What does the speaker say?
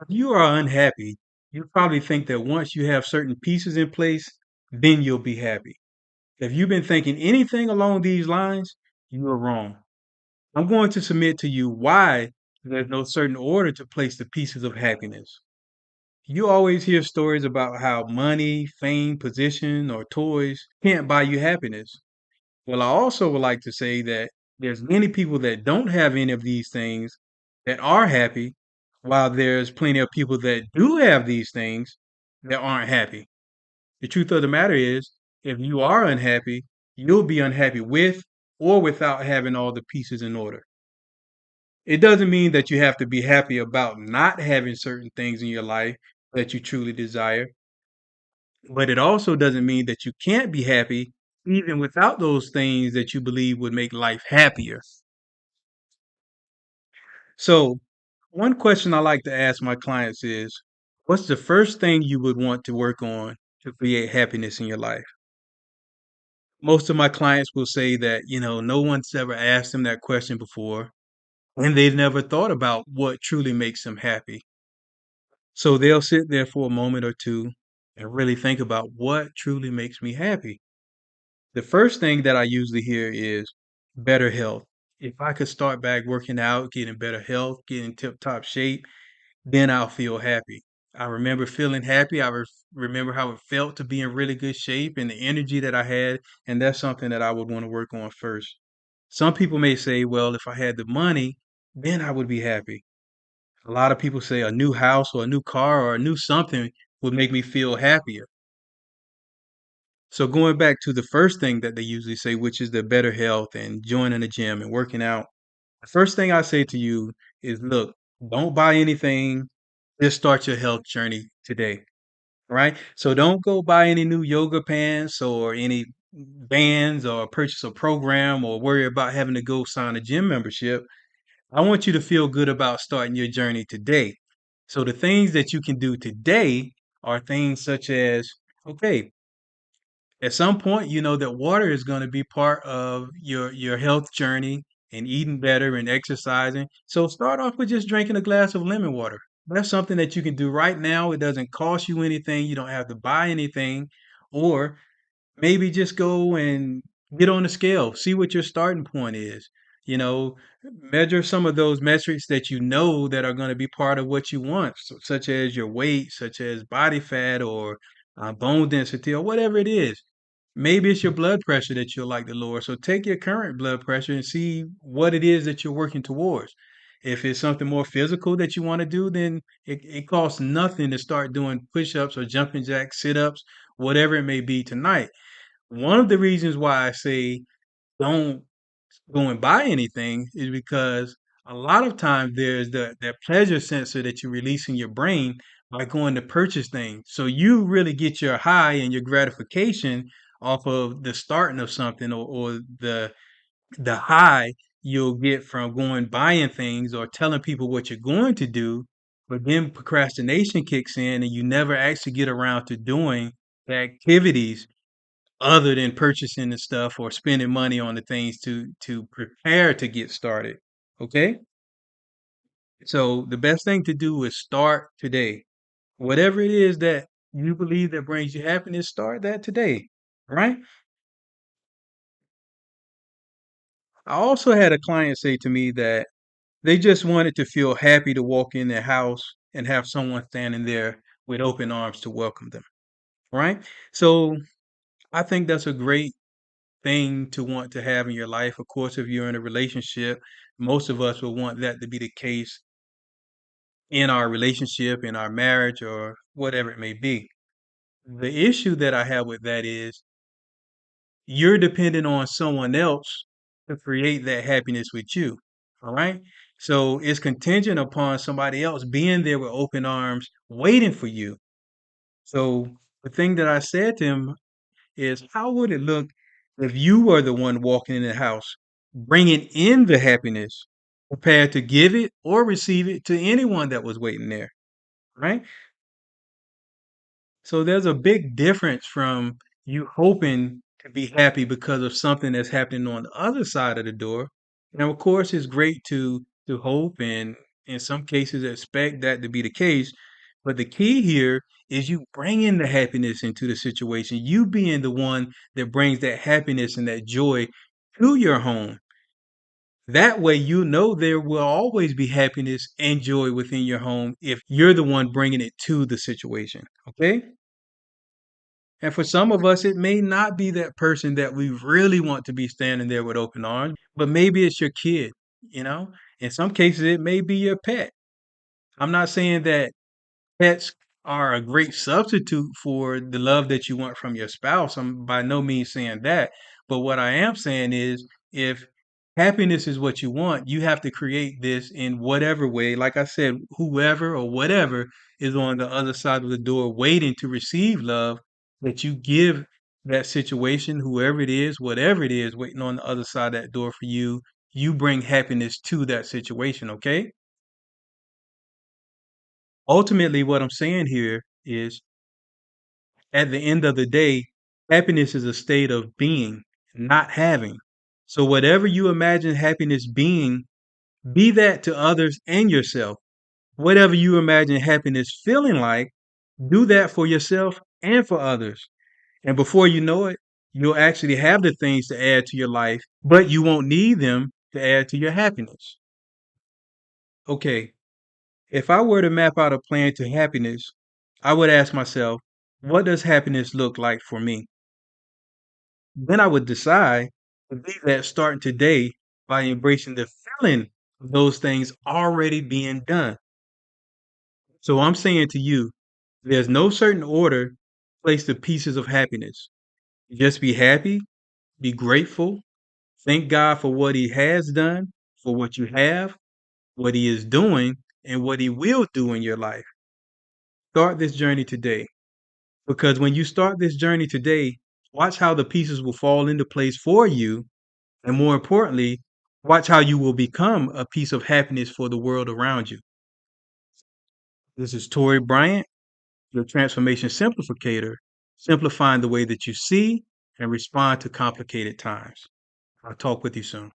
If you are unhappy, you probably think that once you have certain pieces in place, then you'll be happy. If you've been thinking anything along these lines, you are wrong. I'm going to submit to you why there's no certain order to place the pieces of happiness. You always hear stories about how money, fame, position, or toys can't buy you happiness. Well, I also would like to say that there's many people that don't have any of these things that are happy, while there's plenty of people that do have these things that aren't happy. The truth of the matter is, if you are unhappy, you'll be unhappy with or without having all the pieces in order. It doesn't mean that you have to be happy about not having certain things in your life that you truly desire, but it also doesn't mean that you can't be happy even without those things that you believe would make life happier. So, one question I like to ask my clients is, what's the first thing you would want to work on to create happiness in your life? Most of my clients will say that, no one's ever asked them that question before, and they've never thought about what truly makes them happy. So they'll sit there for a moment or two and really think about what truly makes me happy. The first thing that I usually hear is better health. If I could start back working out, getting better health, getting tip top shape, then I'll feel happy. I remember feeling happy. Remember how it felt to be in really good shape and the energy that I had. And that's something that I would want to work on first. Some people may say, well, if I had the money, then I would be happy. A lot of people say a new house or a new car or a new something would make me feel happier. So going back to the first thing that they usually say, which is the better health and joining the gym and working out. The first thing I say to you is, look, don't buy anything. Just start your health journey today. Right? So don't go buy any new yoga pants or any bands or purchase a program or worry about having to go sign a gym membership. I want you to feel good about starting your journey today. So the things that you can do today are things such as, okay, at some point, you know that water is going to be part of your health journey and eating better and exercising. So start off with just drinking a glass of lemon water. That's something that you can do right now. It doesn't cost you anything. You don't have to buy anything. Or maybe just go and get on the scale, see what your starting point is. You know, measure some of those metrics that you know that are going to be part of what you want, such as your weight, such as body fat or bone density or whatever it is. Maybe it's your blood pressure that you'll like to lower. So take your current blood pressure and see what it is that you're working towards. If it's something more physical that you want to do, then it costs nothing to start doing push ups or jumping jacks, sit ups, whatever it may be tonight. One of the reasons why I say don't go and buy anything is because a lot of times there's that pleasure sensor that you release in your brain by going to purchase things. So you really get your high and your gratification off of the starting of something or the high you'll get from going buying things or telling people what you're going to do, but then procrastination kicks in and you never actually get around to doing the activities other than purchasing the stuff or spending money on the things to prepare to get started. Okay? So the best thing to do is start today. Whatever it is that you believe that brings you happiness, start that today. Right? I also had a client say to me that they just wanted to feel happy to walk in their house and have someone standing there with open arms to welcome them. Right? So I think that's a great thing to want to have in your life. Of course, if you're in a relationship, most of us will want that to be the case in our relationship, in our marriage, or whatever it may be. The issue that I have with that is you're dependent on someone else to create that happiness with you. All right. So it's contingent upon somebody else being there with open arms waiting for you. So the thing that I said to him is, how would it look if you were the one walking in the house, bringing in the happiness, prepared to give it or receive it to anyone that was waiting there, right? So there's a big difference from you hoping to be happy because of something that's happening on the other side of the door. And of course, it's great to hope and In some cases, expect that to be the case. But the key here is you bringing the happiness into the situation. You being the one that brings that happiness and that joy to your home. That way, you know there will always be happiness and joy within your home if you're the one bringing it to the situation. Okay. And for some of us, it may not be that person that we really want to be standing there with open arms, but maybe it's your kid, you know? In some cases, it may be your pet. I'm not saying that pets are a great substitute for the love that you want from your spouse. I'm by no means saying that. But what I am saying is if happiness is what you want, you have to create this in whatever way. Like I said, whoever or whatever is on the other side of the door waiting to receive love that you give that situation, whoever it is, whatever it is, waiting on the other side of that door for you, you bring happiness to that situation, okay? Ultimately, what I'm saying here is at the end of the day, happiness is a state of being, not having. So, whatever you imagine happiness being, be that to others and yourself. Whatever you imagine happiness feeling like, do that for yourself and for others. And before you know it, you'll actually have the things to add to your life, but you won't need them to add to your happiness. Okay, if I were to map out a plan to happiness, I would ask myself, what does happiness look like for me? Then I would decide to be that starting today by embracing the feeling of those things already being done. So I'm saying to you, there's no certain order to place the pieces of happiness. Just be happy, be grateful, thank God for what He has done, for what you have, what He is doing, and what He will do in your life. Start this journey today. Because when you start this journey today, watch how the pieces will fall into place for you. And more importantly, watch how you will become a piece of happiness for the world around you. This is Tori Bryant, your transformation simplificator, simplifying the way that you see and respond to complicated times. I'll talk with you soon.